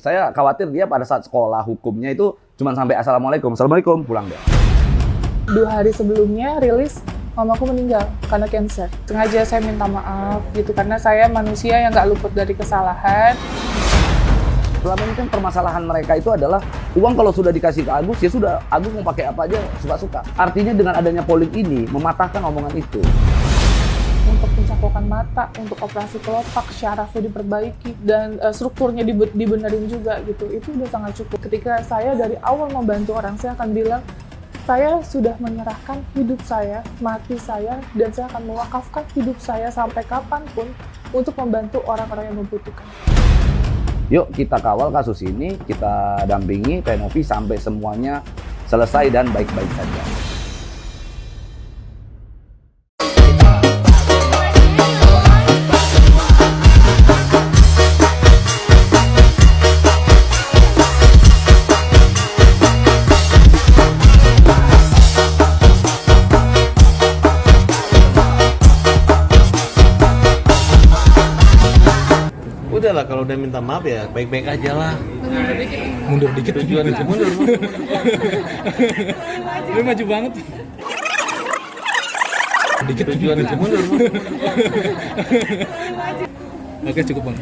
Saya khawatir dia pada saat sekolah hukumnya itu cuma sampai assalamualaikum pulang deh. 2 hari sebelumnya rilis, mamaku meninggal karena cancer. Sengaja saya minta maaf gitu karena saya manusia yang nggak luput dari kesalahan. Selama ini kan permasalahan mereka itu adalah uang kalau sudah dikasih ke Agus, ya sudah, Agus mau pakai apa aja suka-suka. Artinya dengan adanya polling ini mematahkan omongan itu. Untuk pencaplokan mata, untuk operasi kelopak, syarafnya diperbaiki, dan strukturnya dibenerin juga gitu. Itu udah sangat cukup. Ketika saya dari awal membantu orang, saya akan bilang, saya sudah menyerahkan hidup saya, mati saya, dan saya akan mewakafkan hidup saya sampai kapanpun untuk membantu orang-orang yang membutuhkan. Yuk kita kawal kasus ini, kita dampingi Teh Novi sampai semuanya selesai dan baik-baik saja. Udahlah, kalau udah minta maaf ya baik-baik aja lah. Mundur dikit. Tujuan mundur. Lu maju banget. Dikit Tujuan mundur. Oke, cukup Bang.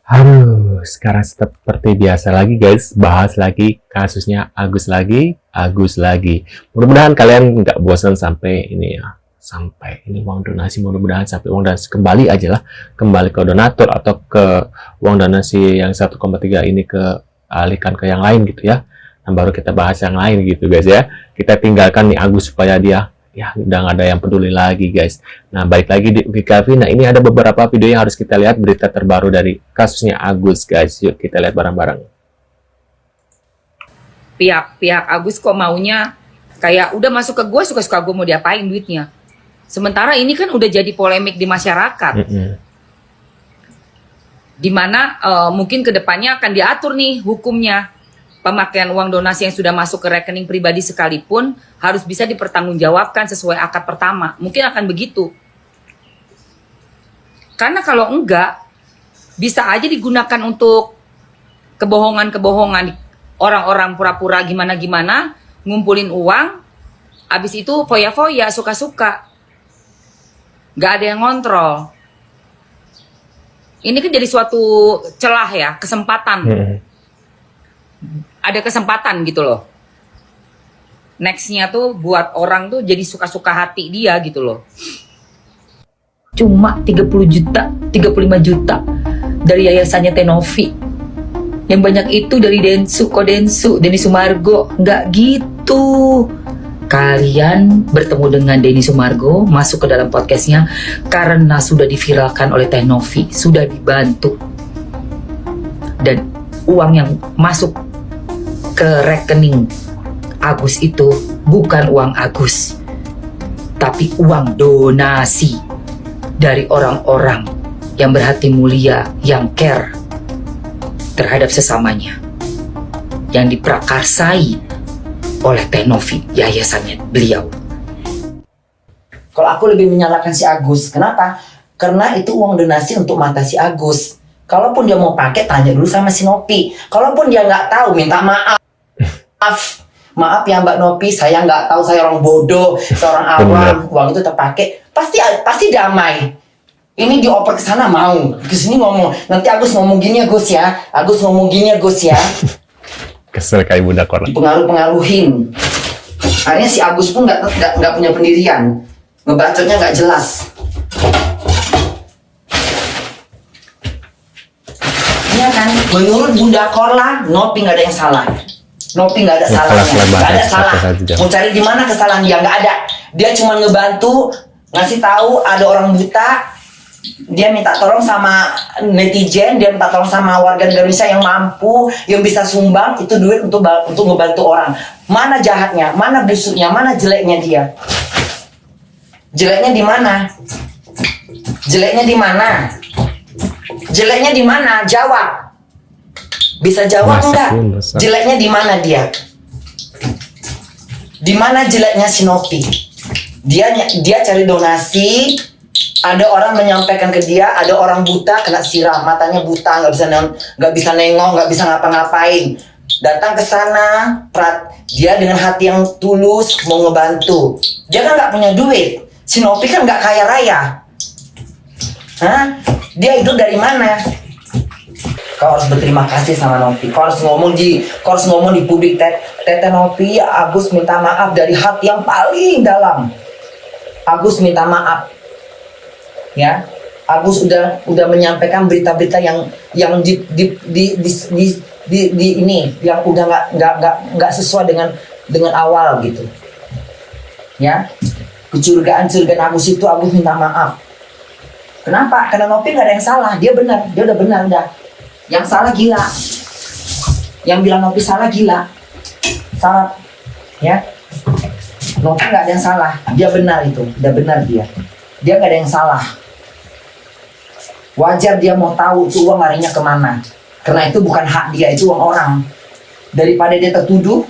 Aduh, sekarang seperti biasa lagi guys, bahas lagi kasusnya Agus lagi. Mudah-mudahan kalian nggak bosan sampai ini ya. Sampai ini uang donasi, mudah-mudahan sampai uang donasi kembali aja lah, kembali ke donatur atau ke uang donasi yang 1,3 ini ke alihkan ke yang lain gitu ya. Dan baru kita bahas yang lain gitu guys ya. Kita tinggalkan nih Agus supaya dia ya udah nggak ada yang peduli lagi guys. Nah, balik lagi di UKICAFI. Nah, ini ada beberapa video yang harus kita lihat, berita terbaru dari kasusnya Agus guys. Yuk kita lihat bareng-bareng. Pihak Agus kok maunya kayak udah masuk ke gue, suka-suka gue mau diapain duitnya. Sementara ini kan udah jadi polemik di masyarakat. Dimana mungkin kedepannya akan diatur nih hukumnya. Pemakaian uang donasi yang sudah masuk ke rekening pribadi sekalipun harus bisa dipertanggungjawabkan sesuai akad pertama. Mungkin akan begitu. Karena kalau enggak, bisa aja digunakan untuk kebohongan-kebohongan. Orang-orang pura-pura gimana-gimana, ngumpulin uang, habis itu foya-foya, suka-suka. Nggak ada yang ngontrol. Ini kan jadi suatu celah ya, kesempatan. Ada kesempatan gitu loh. Nextnya tuh buat orang tuh jadi suka-suka hati dia gitu loh. Cuma 30 juta, 35 juta dari yayasannya Teh Novi. Yang banyak itu dari Denny Sumargo. Nggak gitu. Kalian bertemu dengan Denny Sumargo, masuk ke dalam podcastnya karena sudah diviralkan oleh Teh Novi, sudah dibantu. Dan uang yang masuk ke rekening Agus itu bukan uang Agus, tapi uang donasi dari orang-orang yang berhati mulia, yang care terhadap sesamanya, yang diprakarsai oleh Teh Novi, yayasannya beliau. Kalau aku lebih menyalahkan si Agus, kenapa? Karena itu uang donasi untuk mata si Agus. Kalaupun dia mau pakai, tanya dulu sama si Novi. Kalaupun dia nggak tahu, minta maaf. Maaf ya Mbak Novi, saya nggak tahu, saya orang bodoh, seorang awam. Uang itu terpakai, pasti damai. Ini dioper ke sana mau, ke sini ngomong. Nanti Agus ngomong gini ya Gus ya, Agus ngomong gini ya Gus ya. Kesel kayak Bunda Korla. Dipengaruh-pengaruhin. Akhirnya si Agus pun nggak punya pendirian, ngebacotnya nggak jelas. Iya kan? Menurut Bunda Korla, Novi nggak ada yang salah. Novi nggak ada salahnya, nggak ada salah. Mau cari di mana kesalahan dia, nggak ada. Dia cuma ngebantu, ngasih tahu ada orang buta. Dia minta tolong sama netizen, dia minta tolong sama warga negara Indonesia yang mampu, yang bisa sumbang itu duit untuk ngebantu orang. Mana jahatnya, mana busuknya, mana jeleknya dia? Jeleknya di mana? Jeleknya di mana? Jeleknya di mana? Jawab. Bisa jawab enggak? Jeleknya di mana dia? Di mana jeleknya si Novi? Dia cari donasi Ada orang menyampaikan ke dia, ada orang buta kena siram, matanya buta, nggak bisa nengok, nggak bisa ngapa-ngapain. Datang ke sana, dia dengan hati yang tulus mau ngebantu. Dia kan nggak punya duit. Si Nopi kan nggak kaya raya. Hah? Dia hidup dari mana? Kau harus berterima kasih sama Nopi. Kau harus ngomong di publik, Tete Nopi, Agus minta maaf dari hati yang paling dalam. Agus minta maaf. Ya, Agus udah menyampaikan berita-berita yang di ini yang udah nggak sesuai dengan awal gitu. Ya, kecurigaan Agus itu Agus minta maaf. Kenapa? Karena Nopi nggak ada yang salah, dia benar, dia udah benar udah. Yang salah gila, yang bilang Nopi salah gila, salah, ya. Nopi nggak ada yang salah, dia benar itu, udah benar dia nggak ada yang salah. Wajar dia mau tahu itu uang larinya kemana, karena itu bukan hak dia, itu uang orang. Daripada dia tertuduh,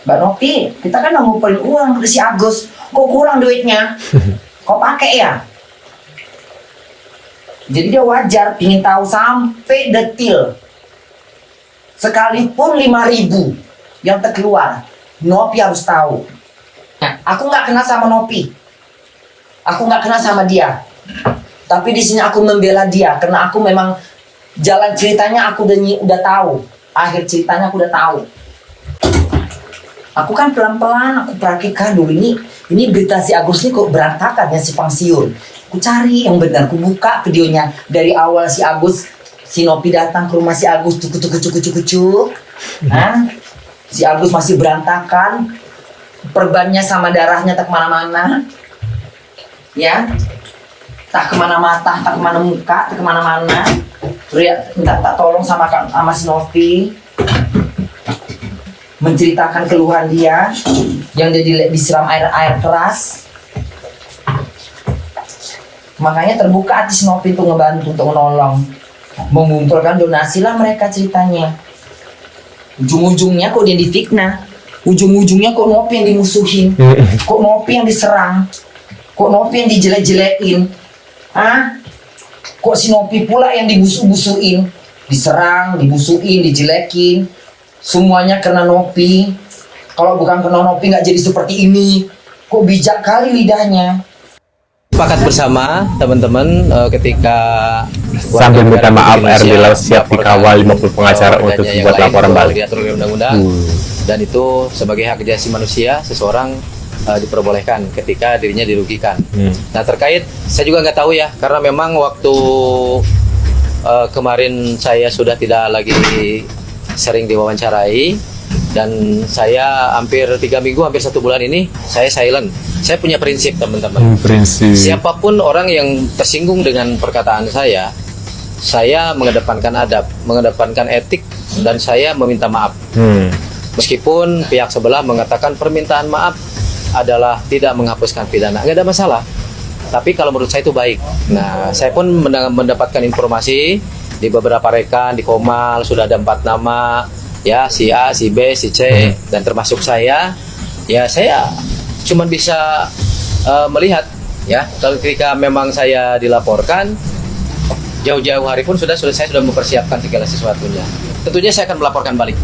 Mbak Nopi, kita kan ngumpulin uang ke si Agus, kok kurang duitnya, kok pakai ya? Jadi dia wajar ingin tahu sampai detil. Sekalipun 5.000 yang terkeluar, Nopi harus tahu. Nah, aku nggak kenal sama Nopi, aku nggak kenal sama dia. Tapi di sini aku membela dia karena aku memang jalan ceritanya aku udah tahu, akhir ceritanya aku udah tahu. Aku kan pelan-pelan aku perhatikan dulu ini berita si Agus ini kok berantakan ya, si Pangsiun. Aku cari yang benar, aku buka videonya dari awal si Agus, si Nopi datang ke rumah si Agus, cuk. Nah, si Agus masih berantakan, perbannya sama darahnya tak kemana-mana, ya, tak kemana mata, tak kemana muka, tak kemana-mana. Minta tolong sama si Nopi, menceritakan keluhan dia yang dia disiram air keras. Makanya terbuka hati si Nopi untuk ngebantu, untuk menolong, mengumpulkan donasi lah mereka ceritanya. Ujung-ujungnya kok dia difitnah, ujung-ujungnya kok Nopi yang dimusuhin, kok Nopi yang diserang, kok Nopi yang dijelek-jelekin, kok si Nopi pula yang dibusuk-busuin, diserang, dibusuin, dijelekin, semuanya karena Nopi. Kalau bukan karena Nopi nggak jadi seperti ini. Kok bijak kali lidahnya. Sepakat bersama teman-teman ketika Sambil minta maaf, RD siap dikawal 50 pengacara untuk membuat laporan balik. Diatur oleh undang-undang dan itu sebagai hak asasi manusia seseorang diperbolehkan ketika dirinya dirugikan. Nah terkait saya juga nggak tahu ya, karena memang waktu kemarin saya sudah tidak lagi sering diwawancarai dan saya hampir 3 minggu, hampir 1 bulan ini saya silent. Saya punya prinsip teman-teman. Prinsip. Siapapun orang yang tersinggung dengan perkataan saya mengedepankan adab, mengedepankan etik, dan saya meminta maaf. Meskipun pihak sebelah mengatakan permintaan maaf adalah tidak menghapuskan pidana, nggak ada masalah. Tapi kalau menurut saya itu baik. Nah, saya pun mendapatkan informasi di beberapa rekan di Komal sudah ada 4 nama, ya, si A, si B, si C, dan termasuk saya. Ya, saya cuma bisa melihat, ya, kalau ketika memang saya dilaporkan jauh-jauh hari pun saya sudah mempersiapkan segala sesuatunya. Tentunya saya akan melaporkan balik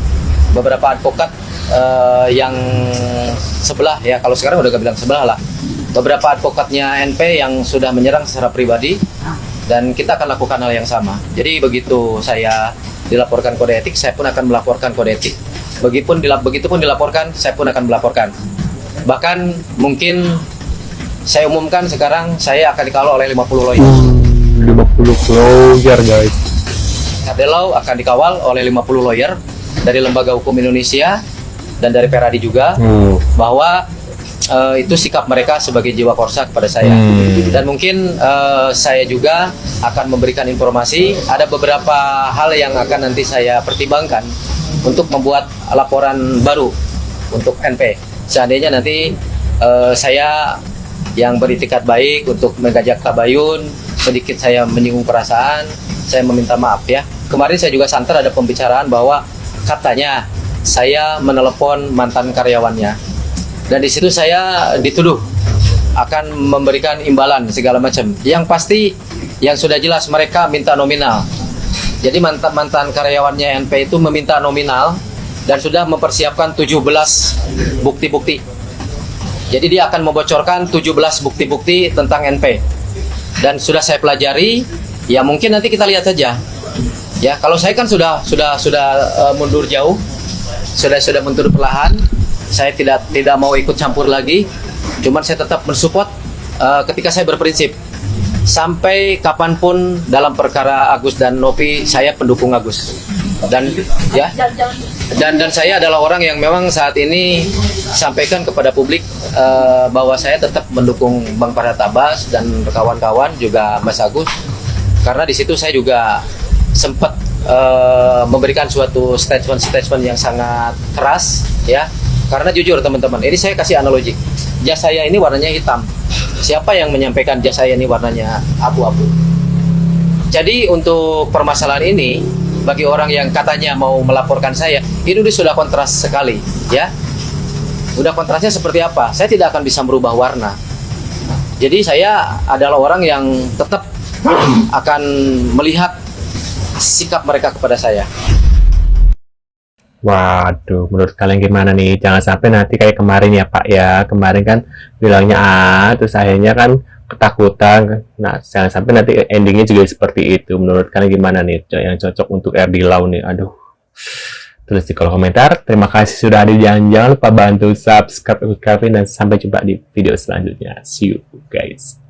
beberapa advokat yang sebelah, ya, kalau sekarang udah gak bilang sebelah lah, beberapa advokatnya NP yang sudah menyerang secara pribadi, dan kita akan lakukan hal yang sama. Jadi begitu saya dilaporkan kode etik, saya pun akan melaporkan kode etik. Begitupun dilaporkan, saya pun akan melaporkan. Bahkan mungkin saya umumkan sekarang saya akan dikawal oleh 50 lawyer. 50 lawyer guys. Kadelau akan dikawal oleh 50 lawyer dari Lembaga Hukum Indonesia dan dari Peradi juga, bahwa itu sikap mereka sebagai jiwa korsa kepada saya. Dan mungkin saya juga akan memberikan informasi, ada beberapa hal yang akan nanti saya pertimbangkan untuk membuat laporan baru untuk NP. Seandainya nanti saya yang beritikat baik untuk mengajak tabayun, sedikit saya menyinggung perasaan, saya meminta maaf ya. Kemarin saya juga santer ada pembicaraan bahwa katanya saya menelepon mantan karyawannya, dan di situ saya dituduh akan memberikan imbalan segala macam. Yang pasti yang sudah jelas mereka minta nominal. Jadi mantan karyawannya NP itu meminta nominal dan sudah mempersiapkan 17 bukti-bukti. Jadi dia akan membocorkan 17 bukti-bukti tentang NP. Dan sudah saya pelajari, ya mungkin nanti kita lihat saja. Ya, kalau saya kan sudah mundur jauh. Sudah mundur perlahan. Saya tidak mau ikut campur lagi. Cuman saya tetap mensupport ketika saya berprinsip. Sampai kapanpun dalam perkara Agus dan Novi, saya pendukung Agus. Dan ya, dan saya adalah orang yang memang saat ini sampaikan kepada publik bahwa saya tetap mendukung Bang Farhad Abbas dan kawan-kawan, juga Mas Agus, karena di situ saya juga sempat memberikan suatu statement yang sangat keras, ya. Karena jujur teman-teman, ini saya kasih analogi. Jas saya ini warnanya hitam. Siapa yang menyampaikan jas saya ini warnanya abu-abu? Jadi untuk permasalahan ini, bagi orang yang katanya mau melaporkan saya, ini sudah kontras sekali, ya. Udah kontrasnya seperti apa? Saya tidak akan bisa merubah warna. Jadi saya adalah orang yang tetap akan melihat sikap mereka kepada saya. Waduh, menurut kalian gimana nih? Jangan sampai nanti kayak kemarin ya Pak ya. Kemarin kan bilangnya A, terus akhirnya kan ketakutan. Nah, jangan sampai nanti endingnya juga seperti itu. Menurut kalian gimana nih yang cocok untuk RD Law nih? Aduh. Tulis di kolom komentar. Terima kasih sudah ada. Jangan lupa bantu subscribe dan sampai jumpa di video selanjutnya. See you guys.